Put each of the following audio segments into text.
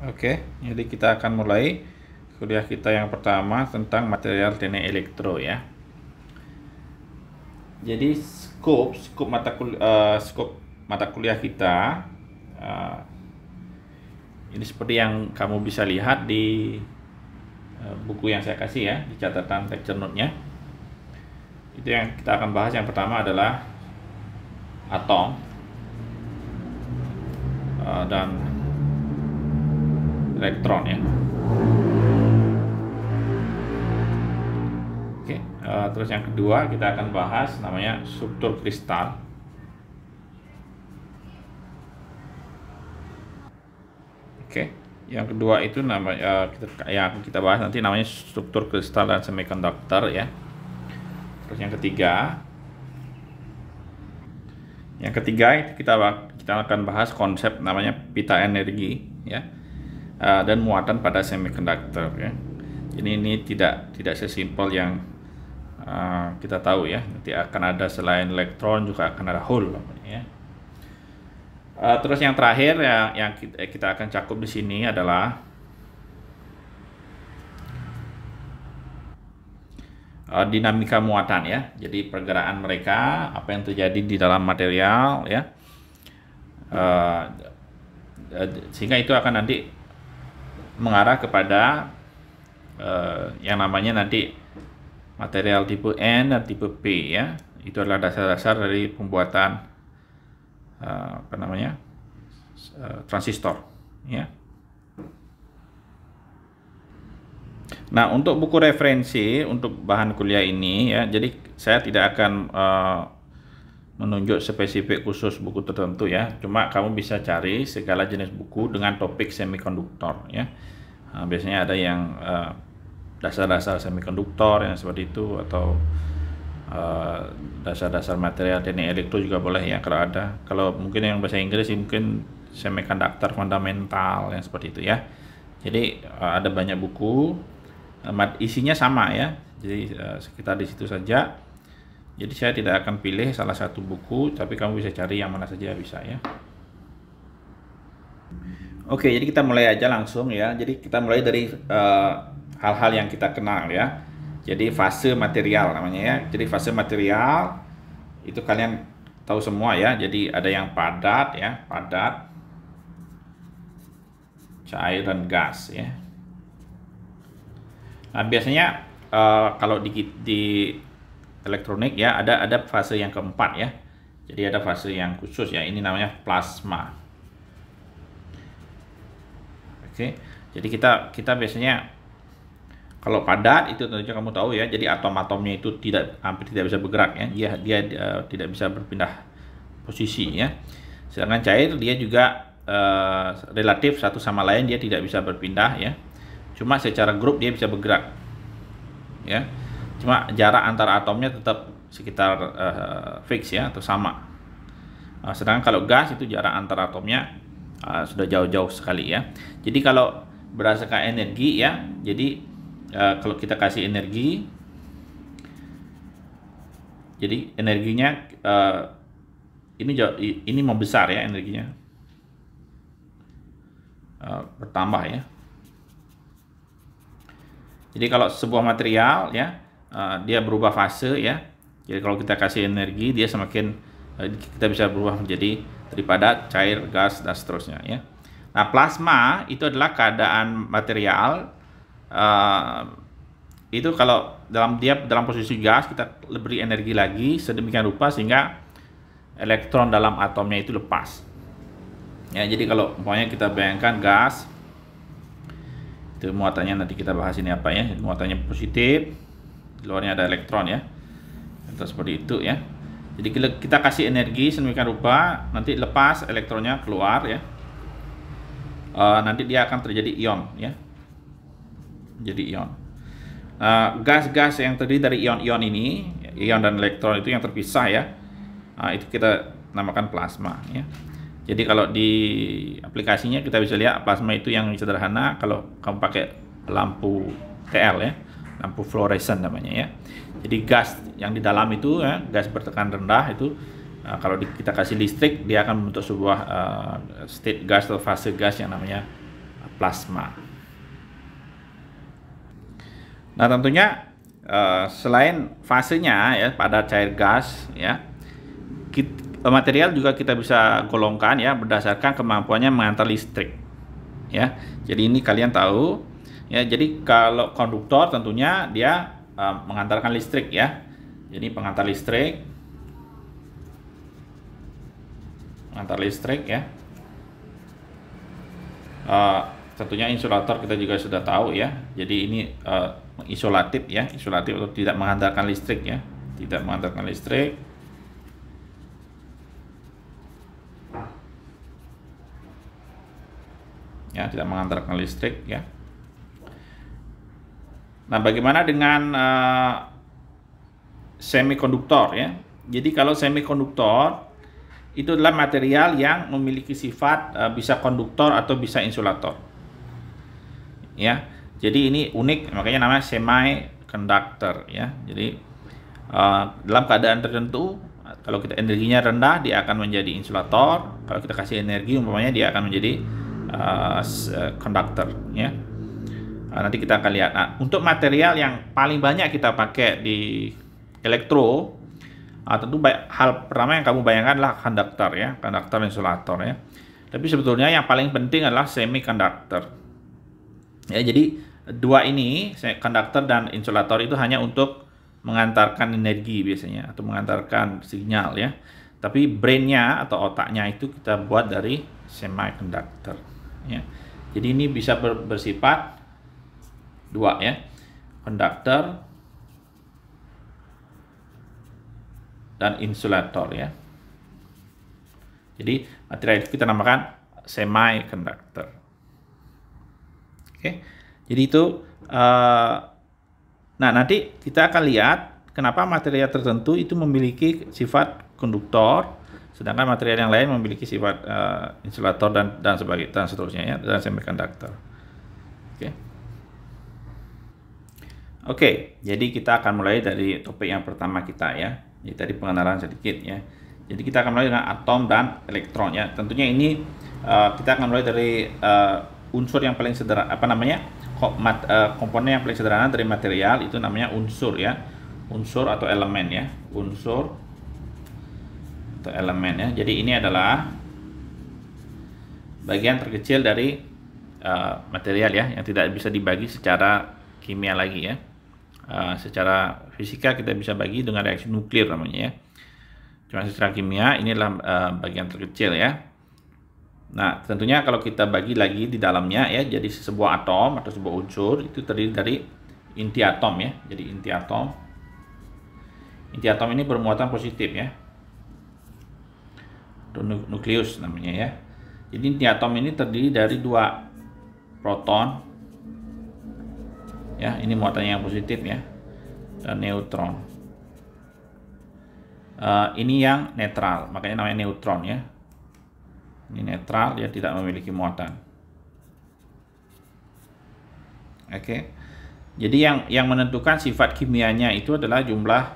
Oke, jadi kita akan mulai kuliah kita yang pertama tentang material teknik elektro ya. Jadi skop mata kuliah kita eh, ini seperti yang kamu bisa lihat di buku yang saya kasih ya, di catatan lecture note-nya. Itu yang kita akan bahas. Yang pertama adalah atom dan elektron ya. Oke, terus yang kedua kita akan bahas namanya struktur kristal. Oke, yang kedua itu yang kita bahas nanti namanya struktur kristal dan semiconductor ya. Terus yang ketiga kita akan bahas konsep namanya pita energi ya, dan muatan pada semiconductor ya. Jadi ini tidak sesimpel yang kita tahu ya. Nanti akan ada selain elektron juga akan ada hole ya. Terus yang terakhir yang kita akan cakup di sini adalah dinamika muatan ya. Jadi pergerakan mereka, apa yang terjadi di dalam material ya. Sehingga itu akan nanti mengarah kepada yang namanya nanti material tipe N dan tipe P ya. Itu adalah dasar-dasar dari pembuatan transistor ya. Nah, untuk buku referensi untuk bahan kuliah ini ya, jadi saya tidak akan menunjuk spesifik khusus buku tertentu ya. Cuma kamu bisa cari segala jenis buku dengan topik semikonduktor ya. Biasanya ada yang dasar-dasar semikonduktor yang seperti itu, atau dasar-dasar material teknik elektro juga boleh ya kalau ada. Kalau mungkin yang bahasa Inggris mungkin semiconductor fundamental yang seperti itu ya. Jadi ada banyak buku, isinya sama ya. Jadi sekitar di situ saja. Jadi saya tidak akan pilih salah satu buku, tapi kamu bisa cari yang mana saja bisa ya. Oke, jadi kita mulai aja langsung ya. Jadi kita mulai dari hal-hal yang kita kenal ya. Jadi fase material namanya ya. Jadi fase material itu kalian tahu semua ya. Jadi ada yang padat ya, padat, cair dan gas ya. Nah, biasanya kalau di elektronik ya ada fase yang keempat ya. Jadi ada fase yang khusus ya. Ini namanya plasma. Oke. Jadi kita biasanya kalau padat itu tentunya kamu tahu ya, jadi atom-atomnya itu hampir tidak bisa bergerak ya, dia tidak bisa berpindah posisi ya. Sedangkan cair dia juga relatif satu sama lain dia tidak bisa berpindah ya. Cuma secara grup dia bisa bergerak ya. Cuma jarak antar atomnya tetap sekitar fix ya atau sama. Sedangkan kalau gas itu jarak antar atomnya sudah jauh-jauh sekali ya. Jadi kalau berdasarkan energi ya, jadi kalau kita kasih energi, jadi energinya ini membesar ya, energinya bertambah ya. Jadi kalau sebuah material ya, dia berubah fase ya. Jadi kalau kita kasih energi, dia semakin kita bisa berubah menjadi daripada cair, gas dan seterusnya ya. Nah, plasma itu adalah keadaan material itu kalau dalam posisi gas, kita beri energi lagi sedemikian rupa sehingga elektron dalam atomnya itu lepas ya. Jadi kalau umpamanya kita bayangkan gas itu muatannya, nanti kita bahas ini apa ya, muatannya positif, di luarnya ada elektron ya, atau seperti itu ya. Jadi kita kasih energi sedemikian rupa, nanti lepas elektronnya keluar ya. Nanti dia akan terjadi ion ya, jadi ion. Gas-gas yang terdiri dari ion-ion ini, ion dan elektron itu yang terpisah ya, itu kita namakan plasma ya. Jadi kalau di aplikasinya kita bisa lihat plasma itu yang sederhana kalau kamu pakai lampu TL ya, lampu fluoresan namanya ya. Jadi gas yang di dalam itu ya, gas bertekan rendah itu kalau kita kasih listrik dia akan membentuk sebuah state gas atau fase gas yang namanya plasma. Nah, tentunya selain fasenya ya pada cair gas ya, material juga kita bisa golongkan ya berdasarkan kemampuannya mengantar listrik ya. Jadi ini kalian tahu ya. Jadi kalau konduktor tentunya dia mengantarkan listrik ya. Jadi pengantar listrik, ya. Tentunya insulator kita juga sudah tahu ya. Jadi ini isolatif ya, isolatif atau tidak menghantarkan listrik ya, tidak menghantarkan listrik. Ya, tidak menghantarkan listrik ya. Nah, bagaimana dengan semikonduktor ya? Jadi kalau semikonduktor itu adalah material yang memiliki sifat bisa konduktor atau bisa insulator. Ya. Jadi ini unik, makanya namanya semiconductor ya. Jadi dalam keadaan tertentu, kalau kita energinya rendah dia akan menjadi insulator. Kalau kita kasih energi umpamanya dia akan menjadi konduktor ya. Nanti kita akan lihat. Nah, untuk material yang paling banyak kita pakai di elektro, tentu hal pertama yang kamu bayangkan adalah konduktor ya, konduktor insulator ya. Tapi sebetulnya yang paling penting adalah semiconductor. Ya, jadi dua ini, konduktor dan insulator itu hanya untuk mengantarkan energi biasanya atau mengantarkan sinyal ya. Tapi brainnya atau otaknya itu kita buat dari semiconductor ya. Jadi ini bisa bersifat dua ya, konduktor dan insulator ya. Jadi material itu kita namakan semiconductor. Oke. Jadi itu nah nanti kita akan lihat kenapa material tertentu itu memiliki sifat konduktor sedangkan material yang lain memiliki sifat insulator dan seterusnya ya, dan semiconductor. Oke, jadi kita akan mulai dari topik yang pertama kita ya. Jadi tadi pengenalan sedikit ya. Jadi kita akan mulai dengan atom dan elektron ya. Tentunya ini kita akan mulai dari unsur yang paling sederhana, komponen yang paling sederhana dari material itu namanya unsur ya. Unsur atau elemen ya. Unsur atau elemen ya. Jadi ini adalah bagian terkecil dari material ya, yang tidak bisa dibagi secara kimia lagi ya. Secara fisika kita bisa bagi dengan reaksi nuklir namanya ya. Cuma secara kimia ini adalah bagian terkecil ya. Nah, tentunya kalau kita bagi lagi di dalamnya ya, jadi sebuah atom atau sebuah unsur itu terdiri dari inti atom ya. Jadi inti atom ini bermuatan positif ya. Atau nukleus namanya ya. Jadi inti atom ini terdiri dari dua proton. Ya, ini muatannya yang positif ya, dan neutron. Ini yang netral, makanya namanya neutron ya. Ini netral, dia tidak memiliki muatan. Oke. Jadi yang menentukan sifat kimianya itu adalah jumlah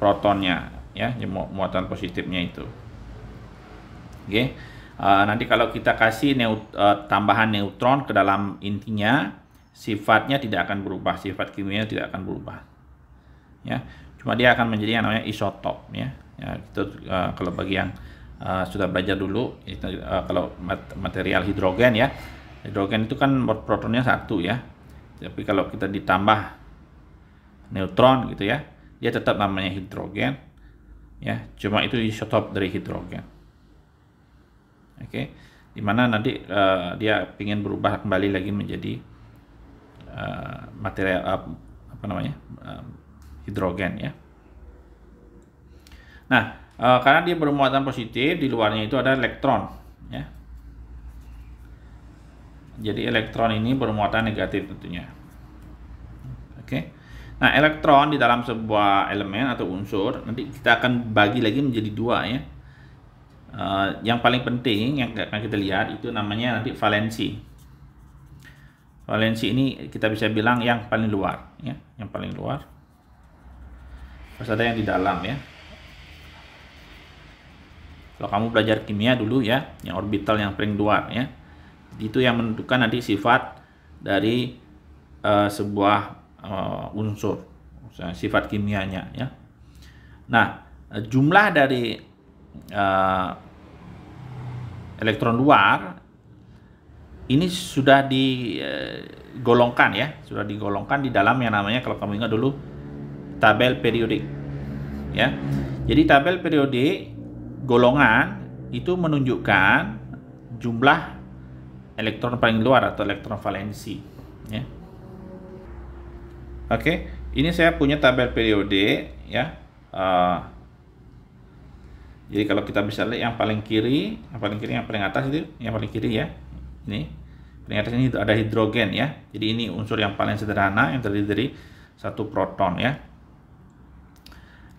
protonnya ya, muatan positifnya itu. Oke. Nanti kalau kita kasih tambahan neutron ke dalam intinya, sifatnya tidak akan berubah, sifat kimianya tidak akan berubah ya, cuma dia akan menjadi yang namanya isotop ya. Itu kalau bagi yang sudah belajar dulu itu, kalau material hidrogen ya, hidrogen itu kan protonnya satu ya, tapi kalau kita ditambah neutron gitu ya, dia tetap namanya hidrogen ya, cuma itu isotop dari hidrogen. Oke, dimana nanti dia ingin berubah kembali lagi menjadi material hidrogen ya. Nah, karena dia bermuatan positif, di luarnya itu ada elektron ya. Jadi elektron ini bermuatan negatif tentunya. Oke. Nah, elektron di dalam sebuah elemen atau unsur nanti kita akan bagi lagi menjadi dua ya. Yang paling penting yang akan kita lihat itu namanya nanti valensi. Valensi ini kita bisa bilang yang paling luar ya, yang paling luar. Terus ada yang di dalam ya. Kalau kamu belajar kimia dulu ya, yang orbital yang paling luar ya. Itu yang menentukan nanti sifat dari sebuah unsur, sifat kimianya ya. Nah, jumlah dari elektron luar ini sudah digolongkan ya, sudah digolongkan di dalam yang namanya, kalau kamu ingat dulu, tabel periodik ya. Jadi tabel periodik golongan itu menunjukkan jumlah elektron paling luar atau elektron valensi ya. Oke, ini saya punya tabel periode ya. Jadi kalau kita bisa lihat yang paling kiri, yang paling atas itu, yang paling kiri ya. Ini paling atas ini ada hidrogen ya. Jadi ini unsur yang paling sederhana yang terdiri dari satu proton ya.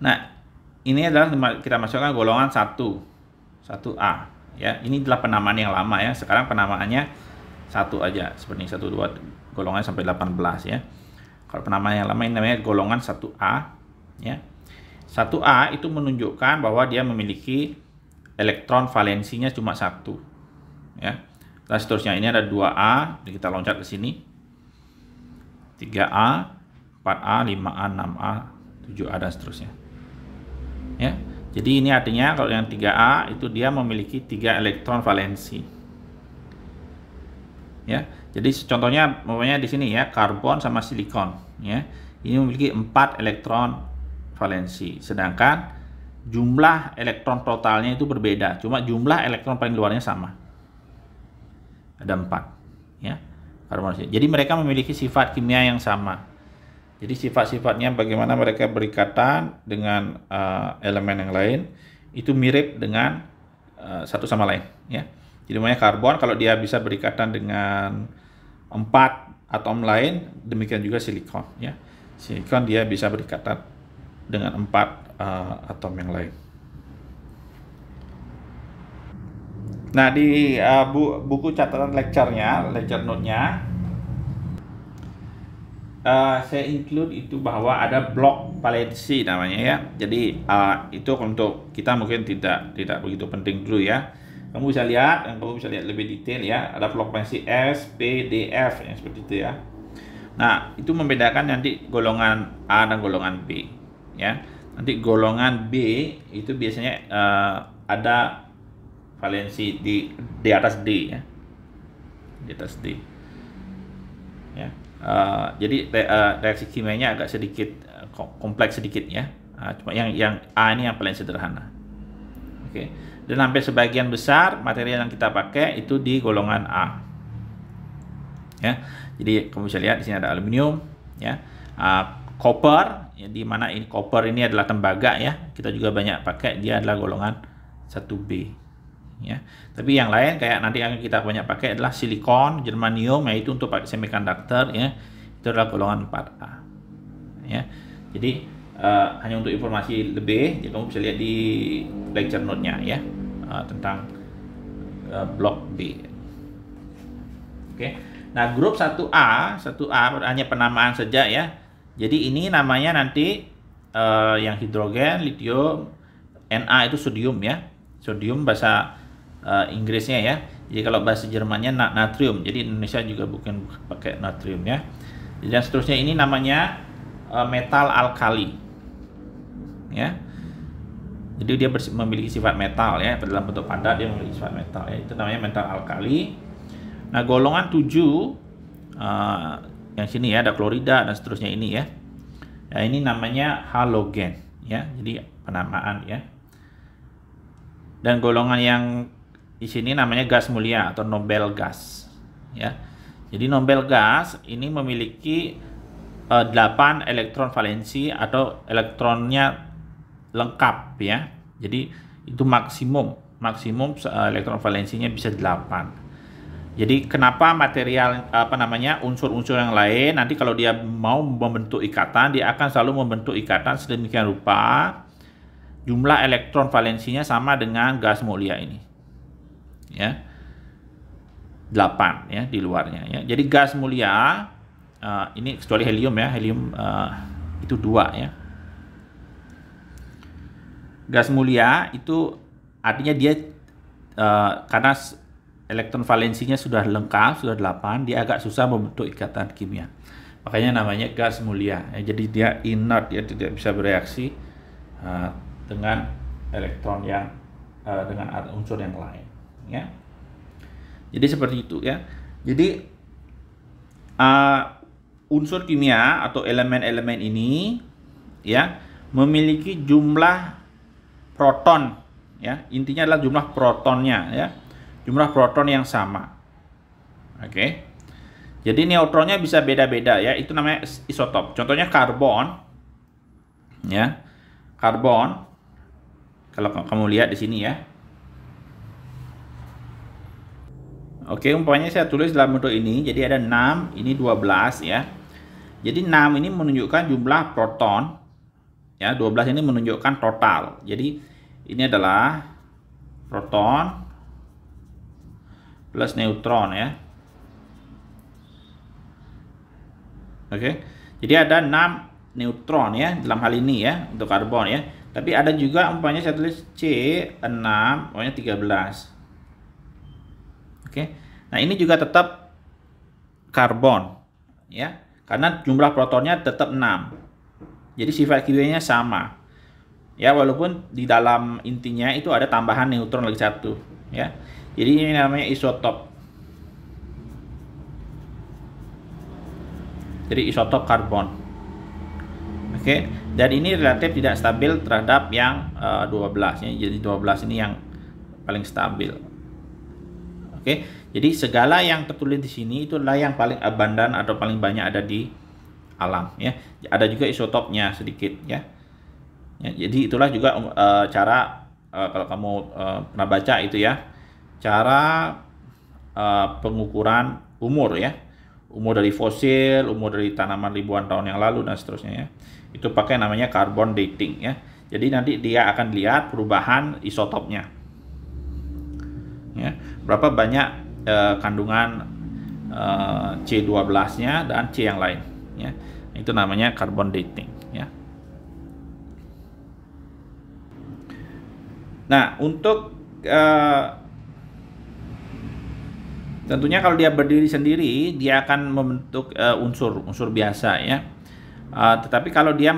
Nah, ini adalah kita masukkan golongan 1A ya. Ini adalah penamaan yang lama ya. Sekarang penamaannya 1 aja, seperti 1, 2, golongan sampai 18 ya. Kalau penamaan yang lama ini namanya golongan 1A ya. 1A itu menunjukkan bahwa dia memiliki elektron valensinya cuma 1 ya. Dan seterusnya ini ada 2A, jadi kita loncat ke sini. 3A, 4A, 5A, 6A, 7A dan seterusnya. Ya. Jadi ini artinya kalau yang 3A itu dia memiliki 3 elektron valensi. Ya. Jadi contohnya namanya di sini ya, karbon sama silikon ya. Ini memiliki 4 elektron valensi, sedangkan jumlah elektron totalnya itu berbeda, cuma jumlah elektron paling luarnya sama, ada 4 ya, karbon. Jadi mereka memiliki sifat kimia yang sama. Jadi sifat-sifatnya bagaimana mereka berikatan dengan elemen yang lain itu mirip dengan satu sama lain ya. Jadi namanya karbon kalau dia bisa berikatan dengan 4 atom lain, demikian juga silikon ya. Silikon dia bisa berikatan dengan 4 atom yang lain. Nah, di buku catatan lecture-nya, lecture note-nya, saya include itu bahwa ada blok valensi namanya ya. Jadi itu untuk kita mungkin tidak begitu penting dulu ya. Kamu bisa lihat, kamu bisa lihat lebih detail ya. Ada blok valensi S, P, D, F yang seperti itu ya. Nah, itu membedakan nanti golongan A dan golongan B ya. Nanti golongan B itu biasanya ada valensi di atas D ya. Di atas D. Ya. Jadi reaksi kimianya agak sedikit kompleks sedikit ya. Cuma yang A ini yang paling sederhana. Oke. Dan hampir sebagian besar material yang kita pakai itu di golongan A. Ya. Jadi kamu bisa lihat di sini ada aluminium ya. Copper ya, di mana ini copper ini adalah tembaga ya. Kita juga banyak pakai, dia adalah golongan 1B ya. Tapi yang lain kayak nanti yang kita banyak pakai adalah silikon, germanium, yaitu untuk pakai semiconductor ya. Itu adalah golongan 4A. Ya. Jadi hanya untuk informasi lebih, jadi kamu bisa lihat di lecture note-nya ya tentang blok B. Oke. Nah, grup 1A hanya penamaan saja ya. Jadi ini namanya nanti yang hidrogen, lithium, Na itu sodium ya. Sodium bahasa Inggrisnya ya. Jadi kalau bahasa Jermannya natrium. Jadi Indonesia juga bukan pakai natrium ya. Dan seterusnya ini namanya metal alkali. Ya. Jadi dia memiliki sifat metal ya. Dalam bentuk padat dia memiliki sifat metal ya. Itu namanya metal alkali. Nah, golongan 7 yang sini ya ada klorida dan seterusnya ini ya. Nah, ini namanya halogen ya. Jadi penamaan ya. Dan golongan yang di sini namanya gas mulia atau Nobel gas ya. Jadi Nobel gas ini memiliki 8 elektron valensi atau elektronnya lengkap ya. Jadi itu maksimum elektron valensinya bisa 8. Jadi kenapa material unsur-unsur yang lain nanti kalau dia mau membentuk ikatan, dia akan selalu membentuk ikatan sedemikian rupa jumlah elektron valensinya sama dengan gas mulia ini. Ya. 8 ya di luarnya ya. Jadi gas mulia ini kecuali helium ya. Helium itu 2 ya. Gas mulia itu artinya dia karena elektron valensinya sudah lengkap, sudah 8, dia agak susah membentuk ikatan kimia. Makanya namanya gas mulia. Jadi dia inert, dia tidak bisa bereaksi dengan elektron yang dengan unsur yang lain. Ya. Jadi seperti itu ya. Jadi unsur kimia atau elemen-elemen ini ya memiliki jumlah proton ya. Intinya adalah jumlah protonnya ya. Jumlah proton yang sama. Oke. Jadi neutronnya bisa beda-beda ya. Itu namanya isotop. Contohnya karbon ya. Karbon kalau kamu lihat di sini ya. Oke, umpamanya saya tulis dalam bentuk ini. Jadi ada 6, ini 12 ya. Jadi 6 ini menunjukkan jumlah proton. Ya, 12 ini menunjukkan total. Jadi ini adalah proton plus neutron ya. Oke. Jadi ada 6 neutron ya dalam hal ini ya untuk karbon ya. Tapi ada juga umpamanya saya tulis C6, umpamanya 13. Oke. Nah, ini juga tetap karbon ya. Karena jumlah protonnya tetap 6. Jadi sifat kimianya sama. Ya, walaupun di dalam intinya itu ada tambahan neutron lagi satu ya. Jadi ini namanya isotop. Jadi isotop karbon. Oke, dan ini relatif tidak stabil terhadap yang 12 ya. Jadi 12 ini yang paling stabil. Oke, jadi segala yang tertulis di sini itu adalah yang paling abundan atau paling banyak ada di alam ya. Ada juga isotopnya sedikit ya. Ya, jadi itulah juga cara kalau kamu pernah baca itu ya, cara pengukuran umur ya, umur dari fosil, umur dari tanaman ribuan tahun yang lalu dan seterusnya ya. Itu pakai namanya carbon dating ya. Jadi nanti dia akan lihat perubahan isotopnya ya, berapa banyak kandungan C12-nya dan C yang lain ya. Itu namanya carbon dating ya. Nah, untuk tentunya kalau dia berdiri sendiri, dia akan membentuk unsur biasa ya. Tetapi kalau dia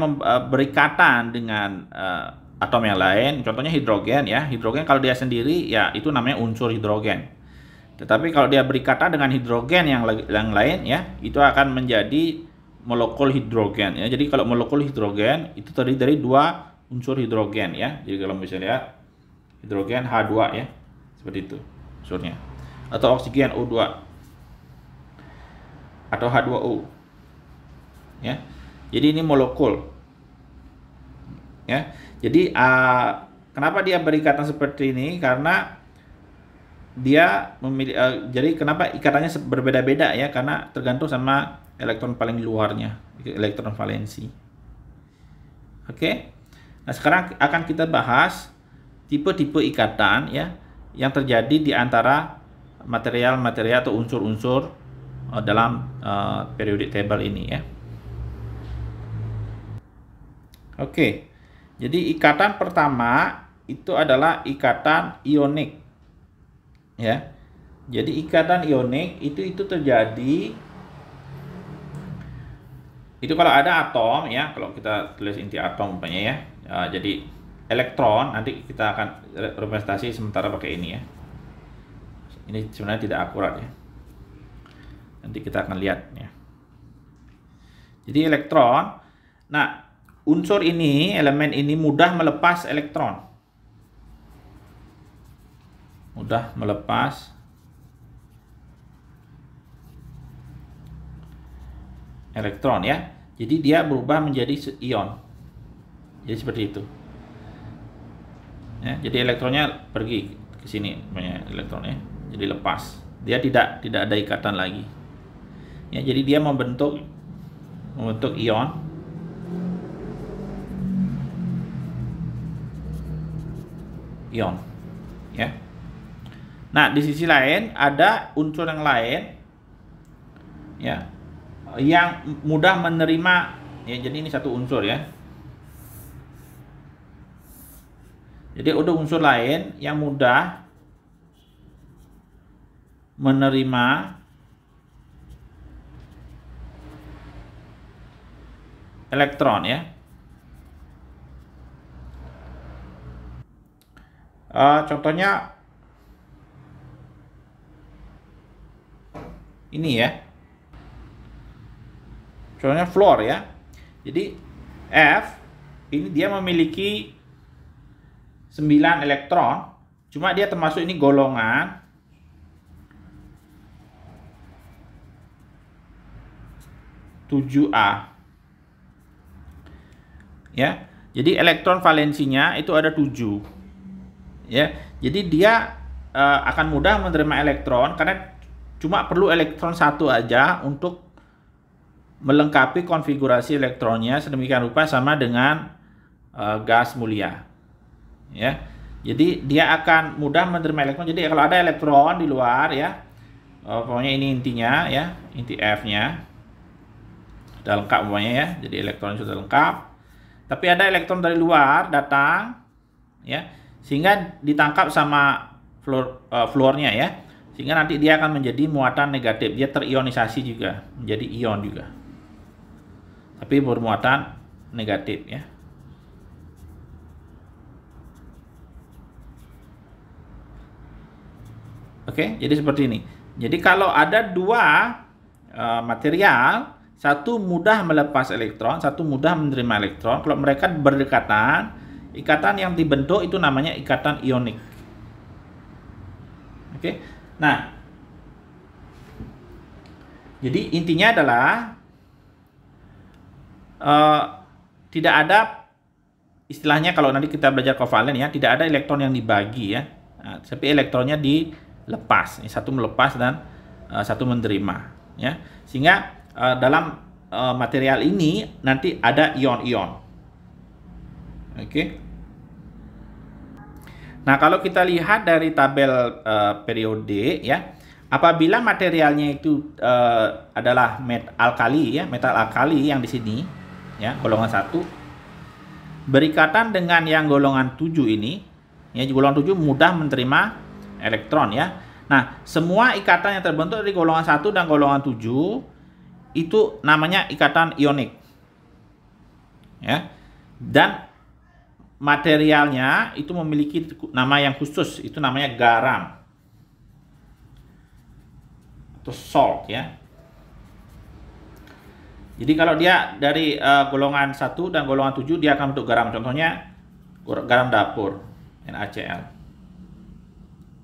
berikatan dengan atom yang lain, contohnya hidrogen ya. Hidrogen kalau dia sendiri ya itu namanya unsur hidrogen. Tetapi kalau dia berikatan dengan hidrogen yang lain ya, itu akan menjadi molekul hidrogen ya. Jadi kalau molekul hidrogen itu terdiri dari 2 unsur hidrogen ya. Jadi kalau misalnya lihat hidrogen H2 ya. Seperti itu unsurnya. Atau oksigen O2 atau H2O ya. Jadi ini molekul ya. Jadi kenapa dia berikatan seperti ini? Karena dia memilih jadi kenapa ikatannya berbeda-beda ya, karena tergantung sama elektron paling luarnya, elektron valensi. Oke. Nah, sekarang akan kita bahas tipe-tipe ikatan ya yang terjadi di antara material-material atau unsur-unsur dalam periodic table ini ya. Oke. Jadi ikatan pertama itu adalah ikatan ionik. Ya. Jadi ikatan ionik itu terjadi itu kalau ada atom ya, kalau kita tulis inti atom umpamanya ya. Jadi elektron, nanti kita akan representasi sementara pakai ini ya. Ini sebenarnya tidak akurat ya. Nanti kita akan lihat ya. Jadi elektron. Nah, unsur ini, elemen ini mudah melepas elektron. Mudah melepas elektron ya. Jadi dia berubah menjadi ion. Jadi seperti itu. Ya, jadi elektronnya pergi ke sini banyak elektronnya. Jadi lepas. Dia tidak ada ikatan lagi. Ya, jadi dia membentuk ion. Ion. Ya. Nah, di sisi lain ada unsur yang lain ya yang mudah menerima ya. Jadi ini satu unsur ya. Jadi ada unsur lain yang mudah menerima elektron ya. Contohnya ini ya. Contohnya fluor ya. Jadi F ini dia memiliki 9 elektron, cuma dia termasuk ini golongan (7A). Ya. Jadi elektron valensinya itu ada 7. Ya. Jadi dia akan mudah menerima elektron karena cuma perlu elektron satu aja untuk melengkapi konfigurasi elektronnya sedemikian rupa sama dengan gas mulia. Ya. Jadi dia akan mudah menerima elektron. Jadi kalau ada elektron di luar ya, pokoknya ini intinya ya, inti F-nya sudah lengkap pokoknya ya. Jadi elektron sudah lengkap. Tapi ada elektron dari luar datang ya, sehingga ditangkap sama fluornya ya. Sehingga nanti dia akan menjadi muatan negatif. Dia terionisasi juga, menjadi ion juga. Tapi bermuatan negatif ya. Oke, jadi seperti ini. Jadi kalau ada dua material, satu mudah melepas elektron, satu mudah menerima elektron. Kalau mereka berdekatan, ikatan yang dibentuk itu namanya ikatan ionik. Oke. Nah, jadi intinya adalah tidak ada, istilahnya kalau nanti kita belajar kovalen ya, tidak ada elektron yang dibagi ya. Nah, tapi elektronnya dilepas. Satu melepas dan satu menerima ya. Sehingga dalam material ini nanti ada ion-ion. Oke. Nah, kalau kita lihat dari tabel periode ya, apabila materialnya itu adalah alkali ya, metal alkali yang di sini ya, golongan 1 berikatan dengan yang golongan 7 ini ya, golongan 7 mudah menerima elektron ya. Nah, semua ikatan yang terbentuk dari golongan 1 dan golongan 7 itu namanya ikatan ionik ya. Dan materialnya itu memiliki nama yang khusus, itu namanya garam atau salt ya. Jadi kalau dia dari golongan 1 dan golongan 7 dia akan bentuk garam. Contohnya garam dapur, NaCl.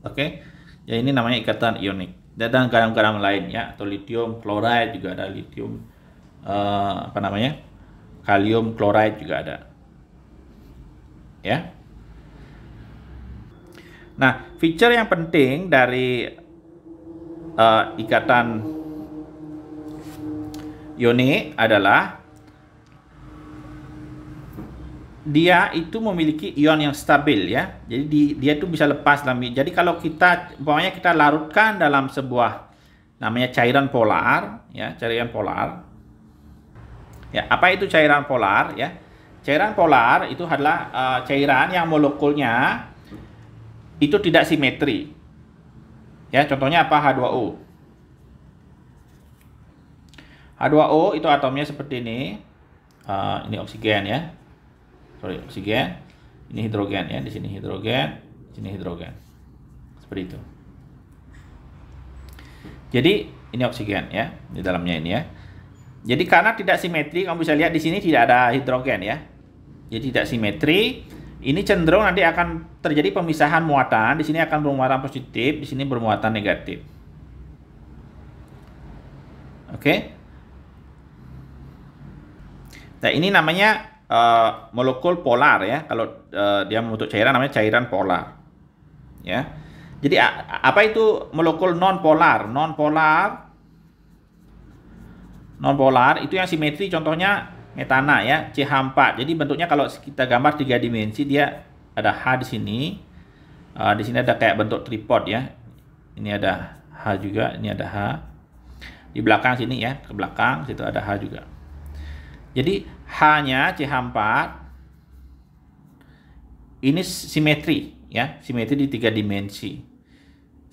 Oke. Ya, ini namanya ikatan ionik. Dan garam-garam lain ya, atau lithium chloride juga ada, lithium kalium chloride juga ada. Ya. Nah, feature yang penting dari ikatan ionik adalah dia itu memiliki ion yang stabil ya. Jadi dia itu bisa lepas dalam. Jadi kalau kita umpamanya kita larutkan dalam sebuah namanya cairan polar ya, cairan polar. Ya, apa itu cairan polar ya? Cairan polar itu adalah cairan yang molekulnya itu tidak simetri. Ya, contohnya apa? H2O. H2O itu atomnya seperti ini. Ini oksigen ya. Sorry, oksigen. Ini hidrogen ya. Di sini hidrogen, di sini hidrogen. Seperti itu. Jadi ini oksigen ya, di dalamnya ini ya. Jadi karena tidak simetri, kamu bisa lihat di sini tidak ada hidrogen ya. Jadi tidak simetri. Ini cenderung nanti akan terjadi pemisahan muatan. Di sini akan bermuatan positif, di sini bermuatan negatif. Oke. Nah, ini namanya molekul polar ya. Kalau dia membentuk cairan namanya cairan polar. Ya. Jadi apa itu molekul non polar? Non polar itu yang simetri, contohnya metana ya, CH4. Jadi bentuknya kalau kita gambar 3 dimensi, dia ada H di sini. Di sini ada kayak bentuk tripod ya. Ini ada H juga, ini ada H. Di belakang sini ya, ke belakang situ ada H juga. Jadi H-nya CH4 ini simetri ya, simetri di 3 dimensi.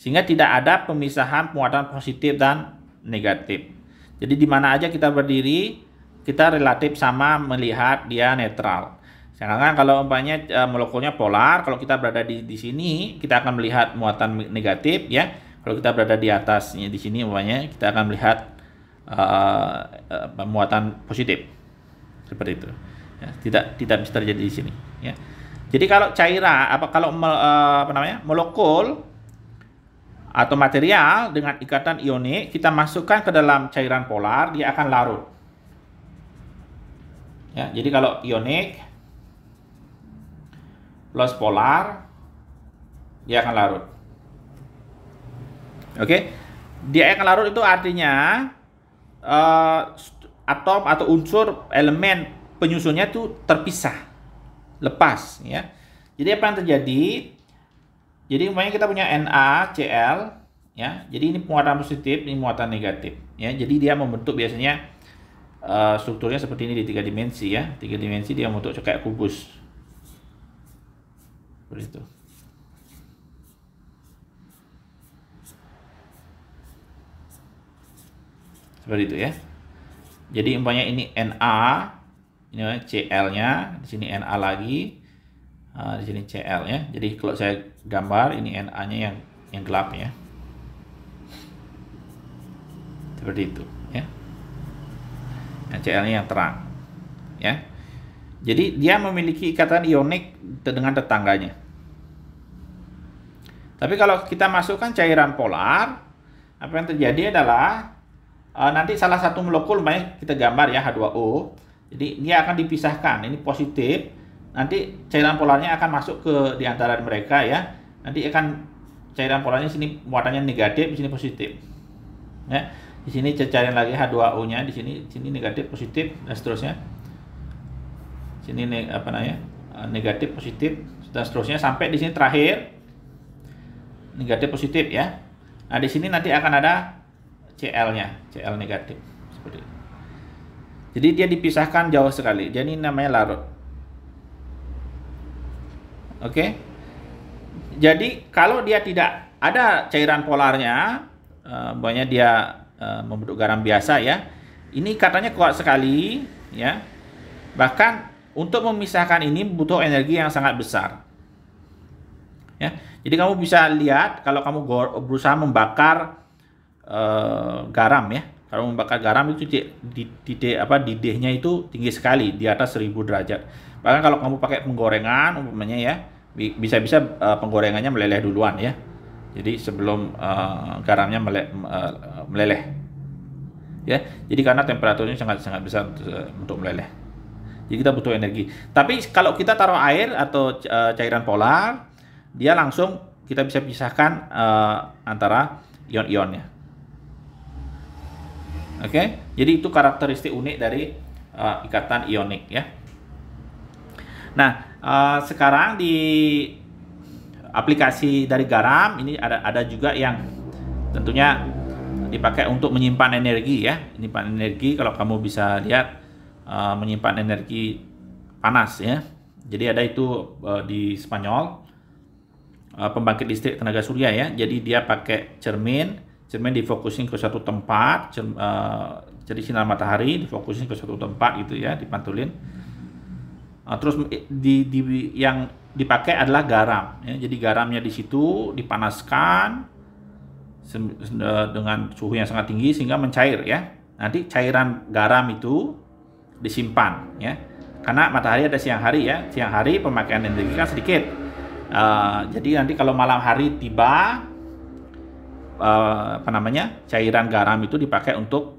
Sehingga tidak ada pemisahan muatan positif dan negatif. Jadi di mana aja kita berdiri, kita relatif sama melihat dia netral. Sedangkan kalau umpamanya molekulnya polar, kalau kita berada di sini, kita akan melihat muatan negatif ya. Kalau kita berada di atasnya di sini umpamanya, kita akan melihat muatan positif. Seperti itu. Ya, tidak bisa terjadi di sini ya. Jadi kalau cairan molekul atau material dengan ikatan ionik kita masukkan ke dalam cairan polar, dia akan larut. Ya, jadi kalau ionik plus polar, dia akan larut. Oke, dia akan larut itu artinya atom atau unsur elemen penyusunnya itu terpisah, lepas ya. Jadi apa yang terjadi? Jadi umpamanya kita punya NaCl ya. Jadi ini muatan positif, ini muatan negatif ya. Jadi dia membentuk biasanya strukturnya seperti ini di 3 dimensi ya. 3 dimensi dia membentuk kayak kubus. Seperti itu. Seperti itu ya. Jadi umpamanya ini Na, ini Cl-nya, di sini Na lagi, di sini Cl ya. Jadi kalau saya gambar ini Na-nya yang gelap ya. Seperti itu ya. Yang Cl-nya yang terang ya. Jadi dia memiliki ikatan ionik dengan tetangganya. Tapi kalau kita masukkan cairan polar, apa yang terjadi adalah nanti salah satu molekul, kita gambar ya H2O. Jadi dia akan dipisahkan, ini positif. Nanti cairan polarnya akan masuk ke di antara mereka ya. Nanti akan cairan polarnya sini muatannya negatif, di sini positif. Ya. Di sini cairan lagi H2O-nya, di sini negatif, positif dan seterusnya. Sini negatif, positif dan seterusnya sampai di sini terakhir negatif positif ya. Nah, di sini nanti akan ada Cl-nya, Cl negatif seperti itu. Jadi dia dipisahkan jauh sekali. Jadi ini namanya larut. Oke. Jadi kalau dia tidak ada cairan polarnya, banyak dia membentuk garam biasa ya. Ini katanya kuat sekali ya. Bahkan untuk memisahkan ini butuh energi yang sangat besar. Ya. Jadi kamu bisa lihat kalau kamu berusaha membakar garam ya. Kalau membakar garam itu didihnya itu tinggi sekali, di atas 1000 derajat. Bahkan kalau kamu pakai penggorengan umpamanya ya, bisa-bisa penggorengannya meleleh duluan ya. Jadi sebelum garamnya meleleh. Ya. Jadi karena temperaturnya sangat besar untuk meleleh. Jadi kita butuh energi. Tapi kalau kita taruh air atau cairan polar, dia langsung kita bisa pisahkan antara ion-ionnya. Oke, jadi itu karakteristik unik dari ikatan ionik ya. Nah, sekarang di aplikasi dari garam ini ada juga yang tentunya dipakai untuk menyimpan energi ya. Menyimpan energi, kalau kamu bisa lihat menyimpan energi panas ya. Jadi ada itu di Spanyol, pembangkit listrik tenaga surya ya. Jadi dia pakai cermin difokusin ke suatu tempat, jadi sinar matahari difokusin ke suatu tempat gitu ya, dipantulin. Terus yang dipakai adalah garam ya. Jadi garamnya di situ dipanaskan dengan suhu yang sangat tinggi sehingga mencair ya. Nanti cairan garam itu disimpan ya. Karena matahari ada siang hari ya. Siang hari pemakaian energi kan sedikit. Jadi nanti kalau malam hari tiba, cairan garam itu dipakai untuk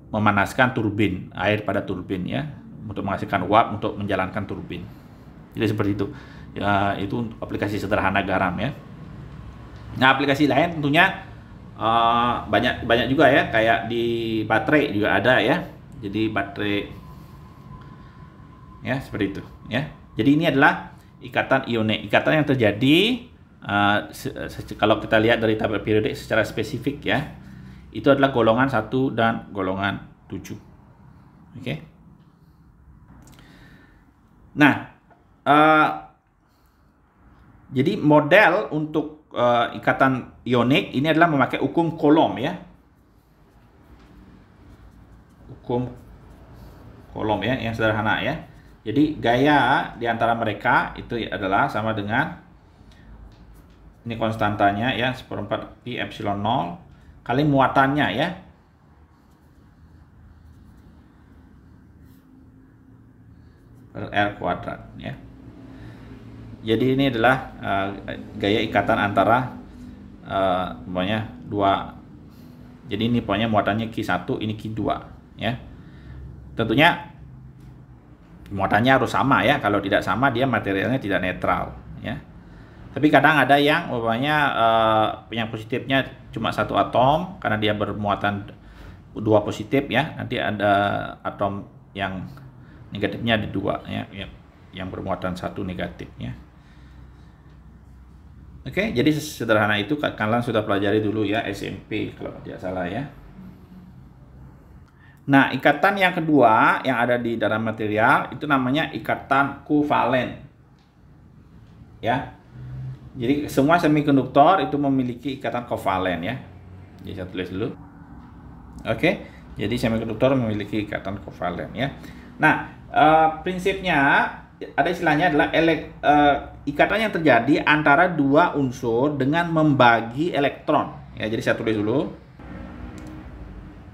memanaskan turbin, air pada turbin ya, untuk menghasilkan uap untuk menjalankan turbin. Jadi seperti itu ya, itu aplikasi sederhana garam ya. Nah, aplikasi lain tentunya banyak juga ya, kayak di baterai juga ada ya. Jadi baterai ya, seperti itu ya. Jadi ini adalah ikatan ionik, ikatan yang terjadi kalau kita lihat dari tabel periodik secara spesifik ya, itu adalah golongan 1 dan golongan 7. Oke. Nah, jadi model untuk ikatan ionik ini adalah memakai hukum Coulomb ya. Hukum Coulomb ya, yang sederhana ya. Jadi gaya di antara mereka itu adalah sama dengan ini konstantanya ya, 1/4 pi epsilon 0 kali muatannya ya. Per R kuadrat ya. Jadi ini adalah gaya ikatan antara pokoknya dua. Jadi ini pokoknya muatannya Q1, ini Q2 ya. Tentunya muatannya harus sama ya. Kalau tidak sama dia materialnya tidak netral ya. Tapi kadang ada yang pokoknya yang positifnya cuma satu atom karena dia bermuatan 2 positif ya. Nanti ada atom yang negatifnya ada 2 ya, yang bermuatan 1 negatif ya. Oke, jadi sederhana itu kalian sudah pelajari dulu ya SMP kalau tidak salah ya. Nah, ikatan yang kedua yang ada di dalam material itu namanya ikatan kovalen. Ya. Jadi semua semikonduktor itu memiliki ikatan kovalen ya. Jadi saya tulis dulu. Oke. Jadi semikonduktor memiliki ikatan kovalen ya. Nah, prinsipnya ada istilahnya adalah ikatan yang terjadi antara dua unsur dengan membagi elektron. Ya, jadi saya tulis dulu.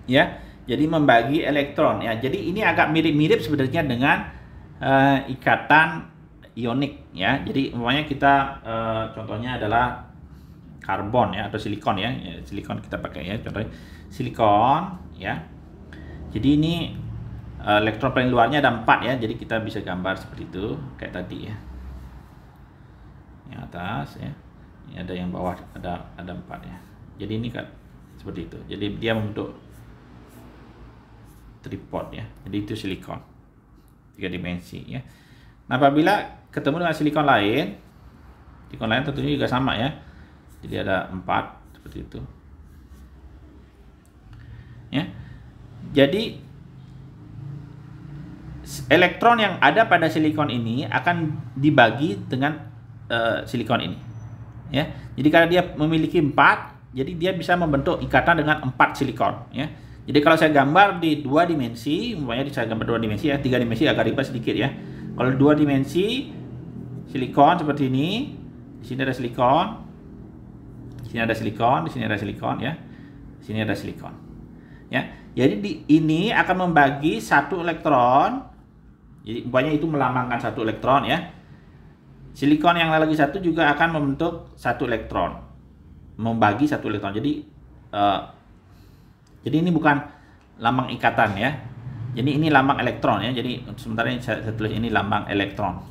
Ya. Jadi membagi elektron ya. Jadi ini agak mirip-mirip sebenarnya dengan ikatan ionik ya. Jadi umpamanya kita contohnya adalah karbon ya atau silikon ya. Silikon kita pakai ya. Contohnya silikon ya. Jadi ini elektron paling luarnya ada 4 ya. Jadi kita bisa gambar seperti itu kayak tadi ya. Yang atas ya. Ini ada yang bawah ada 4 ya. Jadi ini kan seperti itu. Jadi dia membentuk tripod ya. Jadi itu silikon 3 dimensi ya. Nah, apabila ketemu dengan silikon lain tentunya juga sama ya. Jadi ada 4 seperti itu. Ya. Jadi elektron yang ada pada silikon ini akan dibagi dengan silikon ini. Ya. Jadi karena dia memiliki 4, jadi dia bisa membentuk ikatan dengan 4 silikon ya. Jadi kalau saya gambar di 2 dimensi, umpamanya saya gambar 2 dimensi ya, 3 dimensi agak ribet sedikit ya. Kalau 2 dimensi silikon seperti ini, di sini ada silikon, di sini ada silikon, di sini ada silikon ya, di sini ada silikon. Ya, jadi ini akan membagi 1 elektron. Jadi umpamanya itu melambangkan 1 elektron ya. Silikon yang lagi 1 juga akan membentuk 1 elektron, membagi 1 elektron. Jadi ini bukan lambang ikatan ya. Jadi ini lambang elektron ya. Jadi sementara ini saya tulis ini lambang elektron.